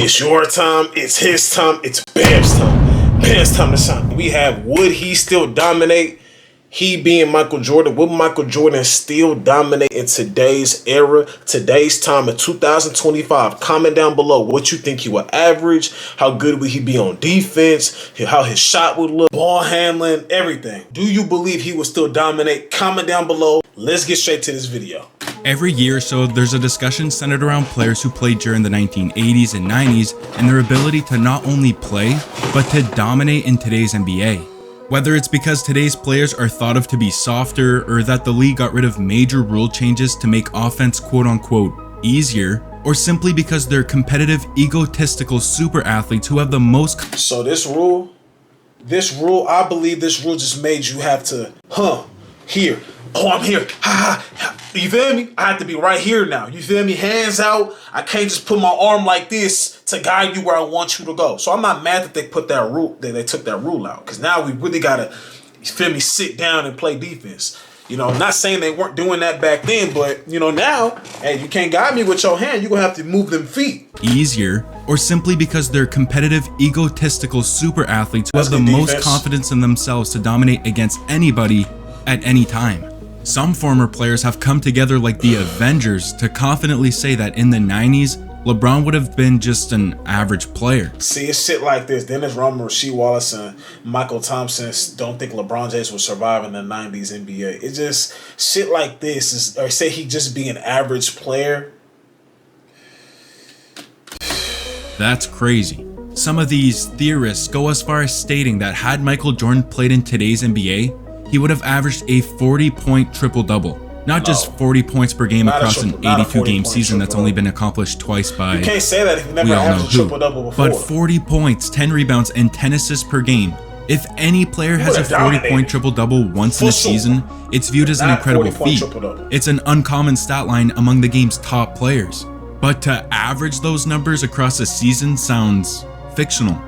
It's your time, it's his time, it's Bam's time. Bam's time to shine. We have, would he still dominate? He being Michael Jordan, would Michael Jordan still dominate in today's era, today's time in 2025? Comment down below what you think he would average, how good would he be on defense, how his shot would look, ball handling, everything. Do you believe he would still dominate? Comment down below. Let's get straight to this video. Every year or so, there's a discussion centered around players who played during the 1980s and 90s and their ability to not only play, but to dominate in today's NBA. Whether it's because today's players are thought of to be softer or that the league got rid of major rule changes to make offense quote-unquote easier, or simply because they're competitive, egotistical super athletes who have the most... So this rule, I believe this rule just made you have to, here. Oh, I'm here. You feel me? I have to be right here now. You feel me? Hands out. I can't just put my arm like this to guide you where I want you to go. So I'm not mad that they put that rule, that they took that rule out. Because now we really got to, you feel me, sit down and play defense. You know, I'm not saying they weren't doing that back then, but, you know, now, hey, you can't guide me with your hand. You're going to have to move them feet. Easier, or simply because they're competitive, egotistical super athletes who have the most confidence in themselves to dominate against anybody at any time. Some former players have come together like the Avengers to confidently say that in the 90s, LeBron would have been just an average player. See, it's shit like this. Dennis Rodman, Rasheed Wallace, and Michael Thompson don't think LeBron James will survive in the 90s NBA. It's just shit like this. Or say he just be an average player. That's crazy. Some of these theorists go as far as stating that had Michael Jordan played in today's NBA, he would have averaged a 40-point triple-double. Not just 40 points per game across an 82-game season that's only been accomplished twice by, you can't say that if you never averaged a triple-double before. But 40 points, 10 rebounds, and 10 assists per game. If any player has a 40-point triple-double once in a season, it's viewed as an incredible feat. It's an uncommon stat line among the game's top players. But to average those numbers across a season sounds fictional.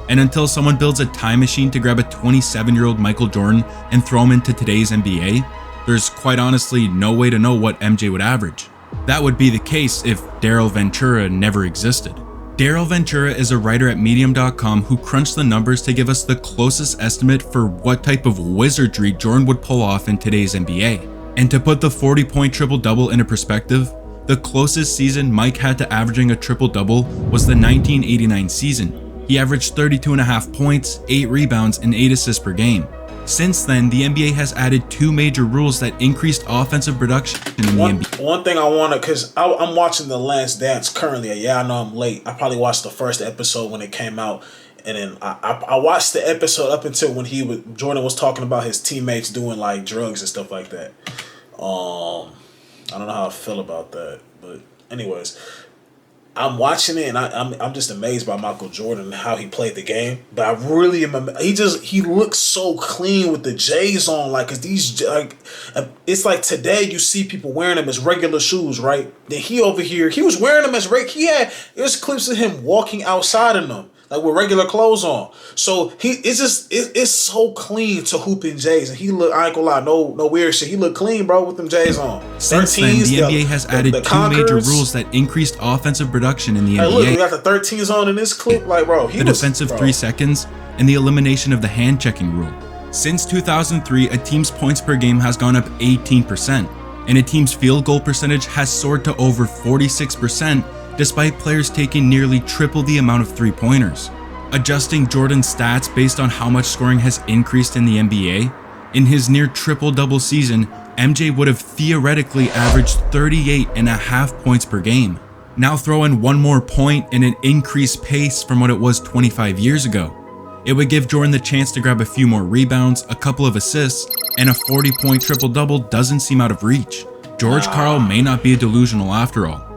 And until someone builds a time machine to grab a 27-year-old Michael Jordan and throw him into today's NBA, there's quite honestly no way to know what MJ would average. That would be the case if Daryl Ventura never existed. Daryl Ventura is a writer at Medium.com who crunched the numbers to give us the closest estimate for what type of wizardry Jordan would pull off in today's NBA. And to put the 40-point triple-double into perspective, the closest season Mike had to averaging a triple-double was the 1989 season. He averaged 32.5 points, 8 rebounds, and 8 assists per game. Since then, the NBA has added 2 major rules that increased offensive production in the NBA. One thing I want to, because I'm watching The Last Dance currently. Yeah, I know I'm late. I probably watched the first episode when it came out. And then I watched the episode up until when Jordan was talking about his teammates doing like drugs and stuff like that. I don't know how I feel about that. But anyways, I'm watching it and I'm just amazed by Michael Jordan and how he played the game. But I really am. He looks so clean with the J's on, like, cause these it's like today you see people wearing them as regular shoes, right? Then he over here, he was wearing them as there's clips of him walking outside in them, like with regular clothes on. So it's so clean to hoop in J's, and he look, I ain't gonna lie, no weird shit. He look clean, bro, with them J's on. Since then, the NBA has added 2 major rules that increased offensive production in the NBA. Look, we got the 13s on in this clip, like, bro. The defensive 3 seconds and the elimination of the hand checking rule. Since 2003, a team's points per game has gone up 18%, and a team's field goal percentage has soared to over 46%. Despite players taking nearly triple the amount of 3-pointers. Adjusting Jordan's stats based on how much scoring has increased in the NBA, in his near triple-double season, MJ would have theoretically averaged 38.5 points per game. Now throw in one more point and an increased pace from what it was 25 years ago. It would give Jordan the chance to grab a few more rebounds, a couple of assists, and a 40-point triple-double doesn't seem out of reach. George Karl may not be delusional after all.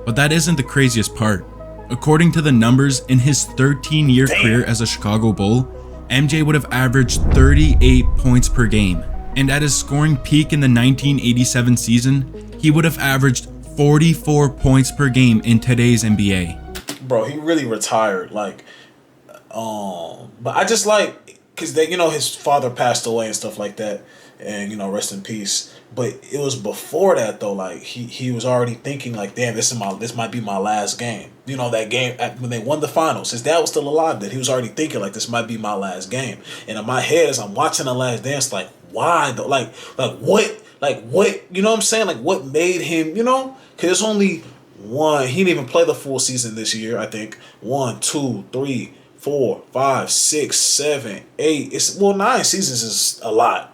But that isn't the craziest part. According to the numbers, in his 13-year career as a Chicago Bull, MJ would have averaged 38 points per game. And at his scoring peak in the 1987 season, he would have averaged 44 points per game in today's NBA. Bro, he really retired. Like, but I just like, because his father passed away and stuff like that. and rest in peace. But it was before that though. Like he was already thinking like, damn, this might be my last game. That game when they won the finals. His dad was still alive. That he was already thinking like, this might be my last game. And in my head, as I'm watching The Last Dance, like, why though? Like what? Like what? You know what I'm saying? Like what made him? Because there's only one. He didn't even play the full season this year. I think 1, 2, 3, 4, 5, 6, 7, 8. 9 seasons is a lot.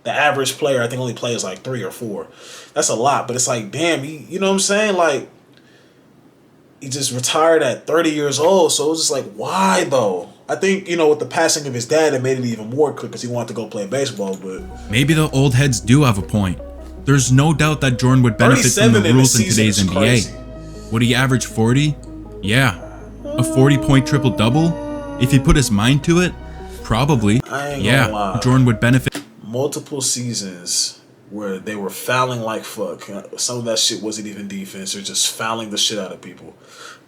The average player, I think, only plays like 3 or 4. That's a lot, but it's like, damn, you know what I'm saying? Like, he just retired at 30 years old, so it was just like, why though? I think, with the passing of his dad, it made it even more clear because he wanted to go play baseball, but... Maybe the old heads do have a point. There's no doubt that Jordan would benefit from the rules in today's NBA. Crazy. Would he average 40? Yeah. A 40-point triple-double? If he put his mind to it? Probably. I ain't gonna lie. Jordan would benefit. Multiple seasons where they were fouling like fuck. Some of that shit wasn't even defense. They're just fouling the shit out of people.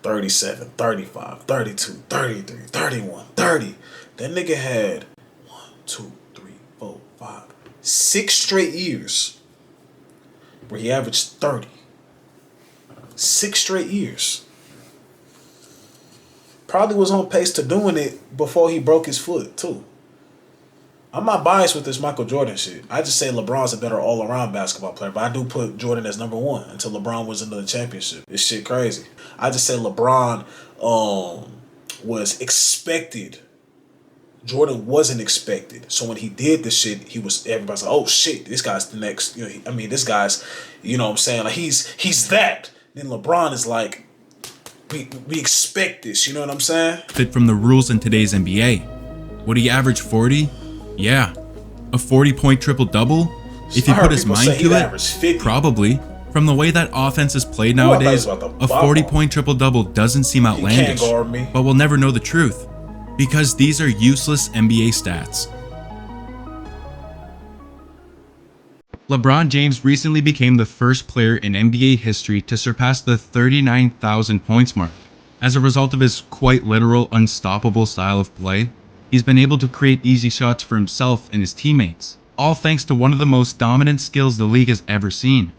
37, 35, 32, 33, 31, 30. That nigga had 1, 2, 3, 4, 5, 6 straight years where he averaged 30. 6 straight years. Probably was on pace to doing it before he broke his foot, too. I'm not biased with this Michael Jordan shit. I just say LeBron's a better all-around basketball player, but I do put Jordan as number 1 until LeBron was into the championship. This shit crazy. I just say LeBron was expected. Jordan wasn't expected. So when he did this shit, everybody's like, oh shit, this guy's the next. This guy's, what I'm saying? Like he's that. Then LeBron is like, we expect this. You know what I'm saying? Fit from the rules in today's NBA. Would he average 40? Yeah. A 40-point triple-double? If he put his mind to it? Probably. From the way that offense is played nowadays, a 40-point triple-double doesn't seem outlandish, but we'll never know the truth, because these are useless NBA stats. LeBron James recently became the first player in NBA history to surpass the 39,000 points mark. As a result of his quite literal, unstoppable style of play, he's been able to create easy shots for himself and his teammates, all thanks to one of the most dominant skills the league has ever seen: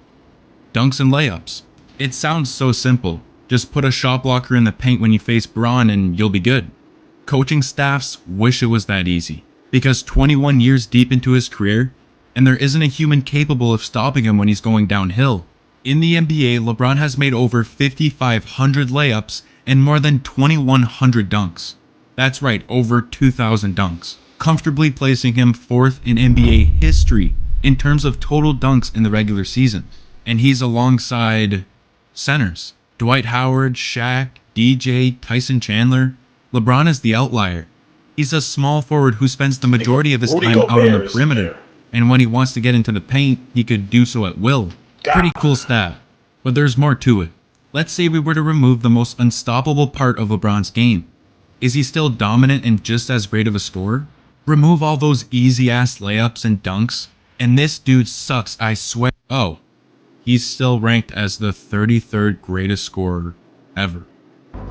dunks and layups. It sounds so simple. Just put a shot blocker in the paint when you face Bron and you'll be good. Coaching staffs wish it was that easy, because 21 years deep into his career, and there isn't a human capable of stopping him when he's going downhill. In the NBA, LeBron has made over 5,500 layups and more than 2,100 dunks. That's right, over 2,000 dunks, comfortably placing him 4th in NBA history in terms of total dunks in the regular season. And he's alongside centers: Dwight Howard, Shaq, DJ, Tyson Chandler. LeBron is the outlier. He's a small forward who spends the majority of his time out on the perimeter, and when he wants to get into the paint, he could do so at will. Pretty cool stat, but there's more to it. Let's say we were to remove the most unstoppable part of LeBron's game. Is he still dominant and just as great of a scorer? Remove all those easy-ass layups and dunks, and this dude sucks, I swear. Oh, he's still ranked as the 33rd greatest scorer ever.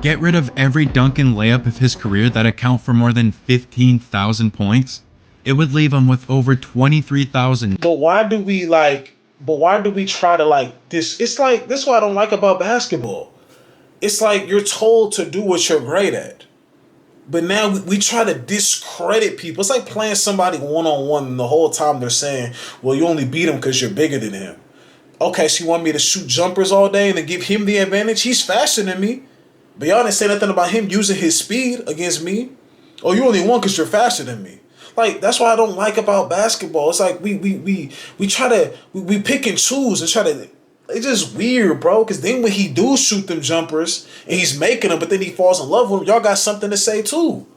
Get rid of every dunk and layup of his career that account for more than 15,000 points. It would leave him with over 23,000. But why do we try to this? It's like, this is what I don't like about basketball. It's like you're told to do what you're great at. But now we try to discredit people. It's like playing somebody one-on-one and the whole time they're saying, well, you only beat him because you're bigger than him. Okay, so you want me to shoot jumpers all day and then give him the advantage? He's faster than me. But y'all didn't say nothing about him using his speed against me. Oh, you only won because you're faster than me. Like, that's what I don't like about basketball. It's like we pick and choose and try to... It's just weird, bro. Because then when he do shoot them jumpers and he's making them, but then he falls in love with them, y'all got something to say too.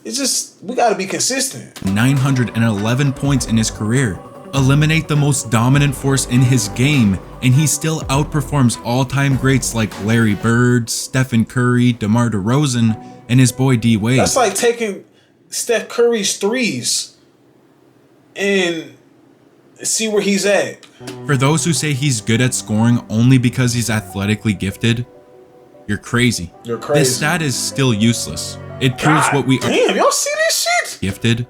It's just, we got to be consistent. 911 points in his career. Eliminate the most dominant force in his game, and he still outperforms all-time greats like Larry Bird, Stephen Curry, DeMar DeRozan, and his boy D-Wade. That's like taking Steph Curry's threes and see where he's at. For those who say he's good at scoring only because he's athletically gifted, you're crazy. You're crazy. This stat is still useless. It proves what we are. Damn, y'all see this shit? Gifted?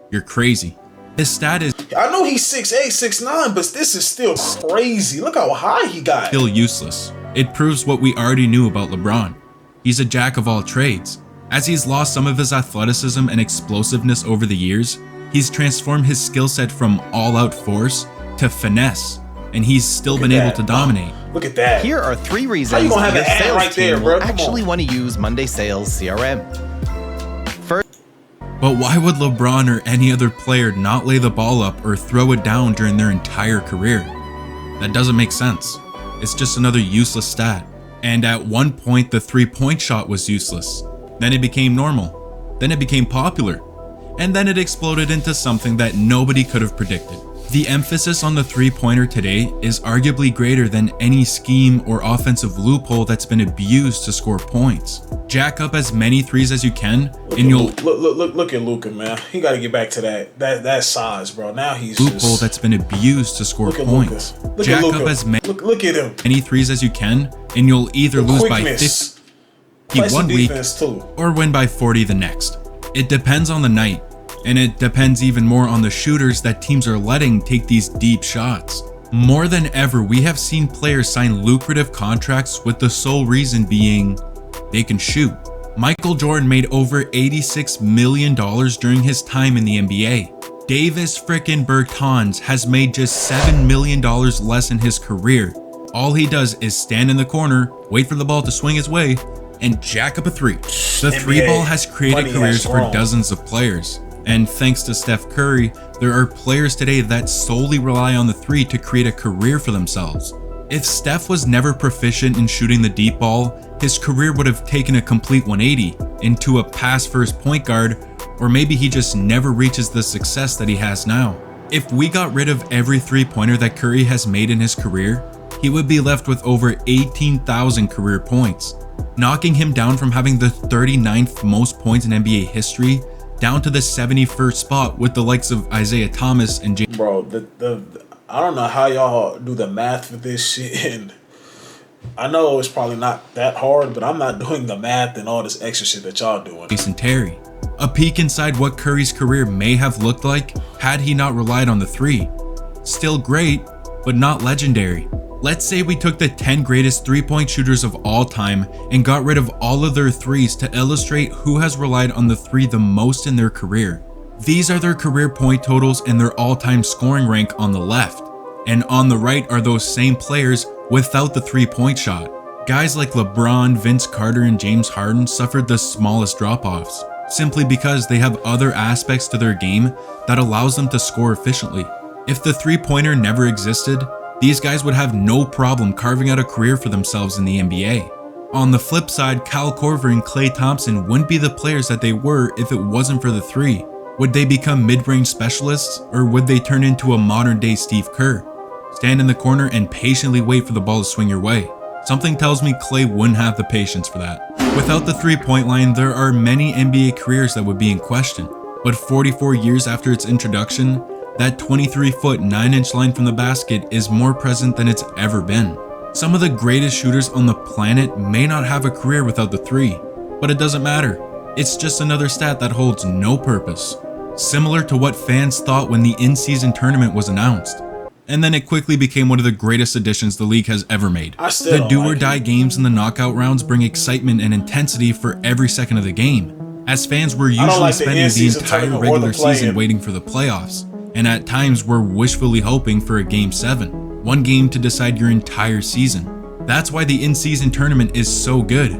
You're crazy. This stat is... I know he's 6'8", 6'9", but this is still crazy. Look how high he got. Still useless. It proves what we already knew about LeBron. He's a jack of all trades. As he's lost some of his athleticism and explosiveness over the years, he's transformed his skill set from all-out force to finesse, and he's still been able to dominate. Look at that. Here are 3 reasons you gonna have your an ad sales right there, team bro? will Come actually on. want to use Monday Sales CRM. First, But why would LeBron or any other player not lay the ball up or throw it down during their entire career? That doesn't make sense. It's just another useless stat. And at one point, the 3-point shot was useless. Then it became normal. Then it became popular. And then it exploded into something that nobody could have predicted. The emphasis on the 3-pointer today is arguably greater than any scheme or offensive loophole that's been abused to score points. Jack up as many threes as you can, and you'll look at Luka, man. He got to get back to that size, bro. Now he's loophole that's been abused to score points. Jack up as look at him. many threes as you can, and you'll either lose by 50 one week or win by 40 the next. It depends on the night. And it depends even more on the shooters that teams are letting take these deep shots. More than ever, we have seen players sign lucrative contracts with the sole reason being they can shoot. Michael Jordan made over $86 million during his time in the NBA. Davis frickin' Bertans has made just $7 million less in his career. All he does is stand in the corner, wait for the ball to swing his way, and jack up a 3. The 3 ball has created careers for dozens of players. And thanks to Steph Curry, there are players today that solely rely on the 3 to create a career for themselves. If Steph was never proficient in shooting the deep ball, his career would have taken a complete 180 into a pass-first point guard, or maybe he just never reaches the success that he has now. If we got rid of every 3-pointer that Curry has made in his career, he would be left with over 18,000 career points, knocking him down from having the 39th most points in NBA history down to the 71st spot with the likes of Isaiah Thomas and James. Bro, I don't know how y'all do the math for this shit, and I know it's probably not that hard, but I'm not doing the math and all this extra shit that y'all doing. Jason Terry. A peek inside what Curry's career may have looked like had he not relied on the 3. Still great, but not legendary. Let's say we took the 10 greatest 3-point shooters of all time and got rid of all of their 3s to illustrate who has relied on the 3 the most in their career. These are their career point totals and their all-time scoring rank on the left. And on the right are those same players without the 3-point shot. Guys like LeBron, Vince Carter, and James Harden suffered the smallest drop-offs, simply because they have other aspects to their game that allows them to score efficiently. If the 3-pointer never existed, these guys would have no problem carving out a career for themselves in the NBA. On the flip side, Kyle Korver and Klay Thompson wouldn't be the players that they were if it wasn't for the 3. Would they become mid-range specialists, or would they turn into a modern-day Steve Kerr? Stand in the corner and patiently wait for the ball to swing your way. Something tells me Klay wouldn't have the patience for that. Without the 3-point line, there are many NBA careers that would be in question. But 44 years after its introduction, that 23-foot 9-inch line from the basket is more present than it's ever been. Some of the greatest shooters on the planet may not have a career without the 3, but it doesn't matter. It's just another stat that holds no purpose. Similar to what fans thought when the in-season tournament was announced. And then it quickly became one of the greatest additions the league has ever made. The do-or-die games in the knockout rounds bring excitement and intensity for every second of the game, as fans were usually spending the entire regular season waiting for the playoffs. And at times we're wishfully hoping for a Game 7, one game to decide your entire season. That's why the in-season tournament is so good.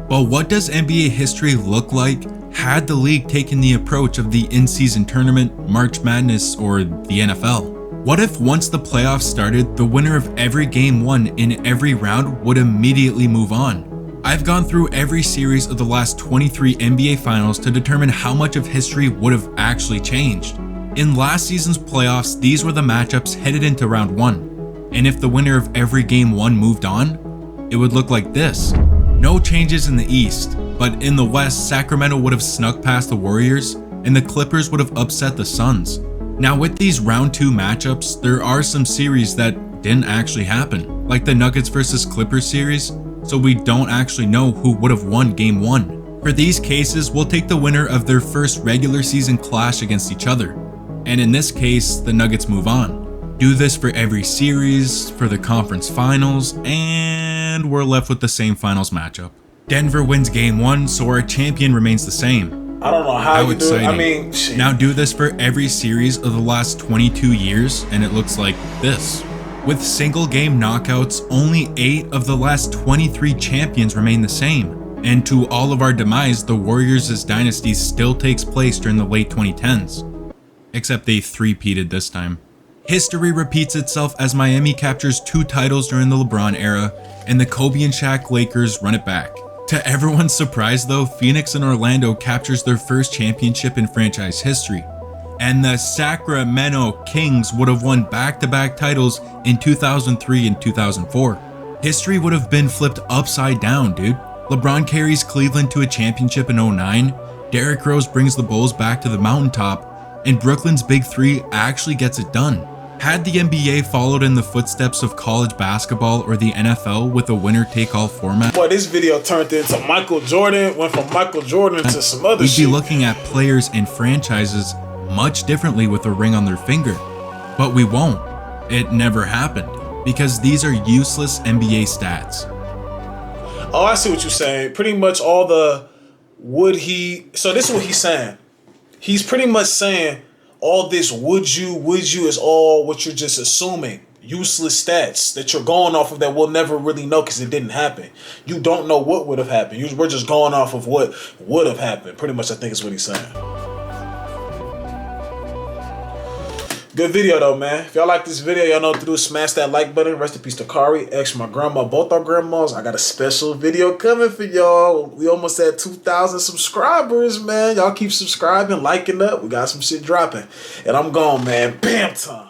But what does NBA history look like had the league taken the approach of the in-season tournament, March Madness, or the NFL? What if once the playoffs started, the winner of every game won in every round would immediately move on? I've gone through every series of the last 23 NBA finals to determine how much of history would have actually changed. In last season's playoffs, these were the matchups headed into round 1. And if the winner of every game 1 moved on, it would look like this. No changes in the East, but in the West, Sacramento would have snuck past the Warriors, and the Clippers would have upset the Suns. Now with these round 2 matchups, there are some series that didn't actually happen, like the Nuggets versus Clippers series, so we don't actually know who would have won game 1. For these cases, we'll take the winner of their first regular season clash against each other. And in this case, the Nuggets move on. Do this for every series, for the conference finals, and we're left with the same finals matchup. Denver wins game 1, so our champion remains the same. I don't know how you do it. I mean, shit. Now do this for every series of the last 22 years, and it looks like this. With single game knockouts, only 8 of the last 23 champions remain the same. And to all of our demise, the Warriors' dynasty still takes place during the late 2010s. Except they three-peated this time. History repeats itself as Miami captures 2 titles during the LeBron era, and the Kobe and Shaq Lakers run it back. To everyone's surprise though, Phoenix and Orlando captures their first championship in franchise history. And the Sacramento Kings would have won back-to-back titles in 2003 and 2004. History would have been flipped upside down, dude. LeBron carries Cleveland to a championship in 2009, Derrick Rose brings the Bulls back to the mountaintop, and Brooklyn's Big Three actually gets it done. Had the NBA followed in the footsteps of college basketball or the NFL with a winner-take-all format, boy, this video turned into Michael Jordan, went from Michael Jordan to some other shit. We'd be looking at players and franchises much differently with a ring on their finger. But we won't. It never happened, because these are useless NBA stats. Oh, I see what you're saying. Pretty much all the so this is what he's saying. He's pretty much saying all this would you is all what you're just assuming. Useless stats that you're going off of that we'll never really know because it didn't happen. You don't know what would have happened. We're just going off of what would have happened. Pretty much I think is what he's saying. Good video though, man. If y'all like this video, y'all know what to do. Smash that like button. Rest in peace to Kari, ex my grandma, both our grandmas. I got a special video coming for y'all. We almost at 2,000 subscribers, man. Y'all keep subscribing, liking up. We got some shit dropping. And I'm gone, man. Bam time.